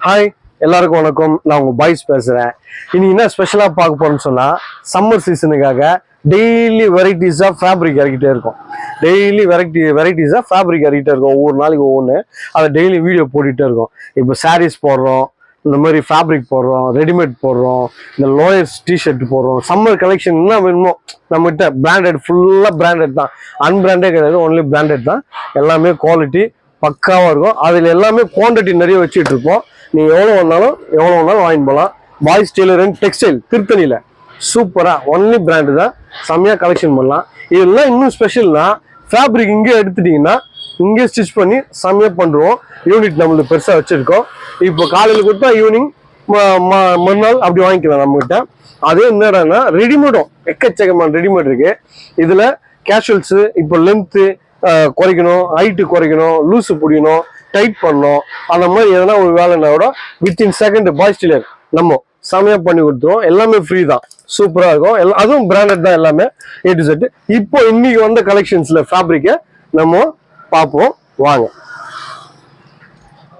Hi எல்லாருக்கும் வணக்கம். நான் உங்க பாய்ஸ் பேசுறேன். இன்னைக்கு என்ன ஸ்பெஷலா பார்க்க போறேன்னு சொன்னா, சம்மர் சீசனுக்காக டெய்லி வெரைட்டிஸ் ஆஃப் ஃபேப்ரிக் இறக்கிட்டே இருக்கும். டெய்லி வெரைட்டிஸ் ஆஃப் ஃபேப்ரிக் இறக்கிட்டே இருக்கும். ஒவ்வொரு நாளைக்கு ஒவ்வொன்று அதை டெய்லி வீடியோ போட்டுகிட்டே இருக்கும். இப்போ சாரீஸ் போடுறோம், இந்த மாதிரி ஃபேப்ரிக் போடுறோம், ரெடிமேட் போடுறோம், இந்த லோயர்ஸ் டிஷர்ட் போடுறோம். சம்மர் கலெக்ஷன் என்ன வேணுமோ நம்மகிட்ட பிராண்டட், ஃபுல்லாக பிராண்டட் தான். அன்பிராண்டே கிடையாது, ஒன்லி பிராண்டட் தான். எல்லாமே குவாலிட்டி பக்காவாக இருக்கும். அதில் எல்லாமே குவான்டிட்டி நிறைய வச்சுட்டு இருப்போம். நீங்கள் எவ்வளோ வேணாலும் வாங்கிட்டு போகலாம். பாய்ஸ் டெய்லர் அண்ட் டெக்ஸ்டைல் திருத்தணியில் சூப்பராக ஒன்லி பிராண்டு தான். செம்மையாக கலெக்ஷன் பண்ணலாம். இதெல்லாம் இன்னும் ஸ்பெஷல்னா ஃபேப்ரிக் இங்கே எடுத்துட்டிங்கன்னா இங்கே ஸ்டிச் பண்ணி செம்மையாக பண்ணுறோம். யூனிட் நம்மளுக்கு பெருசாக வச்சுருக்கோம். இப்போ காலையில் கொடுத்தா ஈவினிங் மறுநாள் அப்படி வாங்கிக்கலாம் நம்மகிட்ட. அதே என்னடான்னா ரெடிமேடும் எக்கச்சக்கமான ரெடிமேட் இருக்குது. இதில் கேஷுவல்ஸு இப்போ லென்த்து குறைக்கணும், ஹைட்டு குறைக்கணும், லூஸு பிடிக்கணும், டைட் பண்ணணும், அந்த மாதிரி எதனா ஒரு வேலைன்னா கூட வித்தின் செகண்ட் பாய்ஸ் டெய்லர் நம்ம செமையாக பண்ணி கொடுத்துருவோம். எல்லாமே ஃப்ரீ தான், சூப்பராக இருக்கும். அதுவும் பிராண்டட் தான், எல்லாமே A to Z. இப்போ இன்னைக்கு வந்த கலெக்ஷன்ஸில் ஃபேப்ரிக்கை நம்ம பார்ப்போம் வாங்க.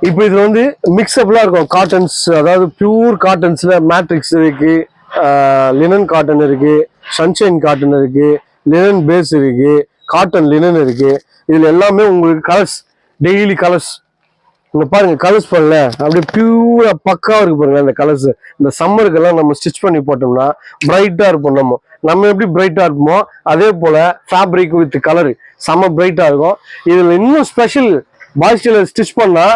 இப்போ இது வந்து மிக்சப்லாம் இருக்கும். காட்டன்ஸ், அதாவது பியூர் காட்டன்ஸில் மேட்ரிக்ஸ் இருக்குது, லினன் காட்டன் இருக்குது, சன்ஷைன் காட்டன் இருக்குது, லினன் பேஸ் இருக்குது, காட்டன் லினன் இருக்கு. இதுல எல்லாமே உங்களுக்கு கலர்ஸ், டெய்லி கலர்ஸ் இங்க பாருங்க. கலர்ஸ் பண்ணல அப்படியே பியூரா பக்காவா இருக்கு பாருங்க. அந்த கலர்ஸ் இந்த சம்மருக்கெல்லாம் நம்ம ஸ்டிச் பண்ணி போட்டோம்னா பிரைட்டா இருப்போம். நம்ம எப்படி பிரைட்டா இருப்போமோ அதே போல ஃபேப்ரிக் வித் கலர் செம்ம பிரைட்டா இருக்கும். இதுல இன்னும் ஸ்பெஷல் பாய்ஸ் டெய்லர் ஸ்டிச் பண்ணா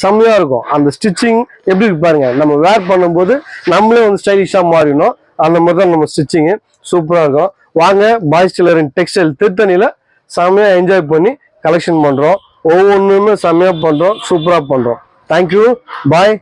செம்மையா இருக்கும். அந்த ஸ்டிச்சிங் எப்படி இருக்கு பாருங்க. நம்ம வேர் பண்ணும்போது நம்மளே வந்து ஸ்டைலிஷா மாறிடணும். அந்த மாதிரி தான் நம்ம ஸ்டிச்சிங் சூப்பரா இருக்கும். வாங்க, பாய்ஸ் டெய்லர் அண்ட் டெக்ஸ்டைல் திருத்தணியில செம்மையா என்ஜாய் பண்ணி கலெக்ஷன் பண்றோம். ஒவ்வொன்றுமே செம்மையா பண்றோம், சூப்பரா பண்றோம். தேங்க்யூ, பாய்.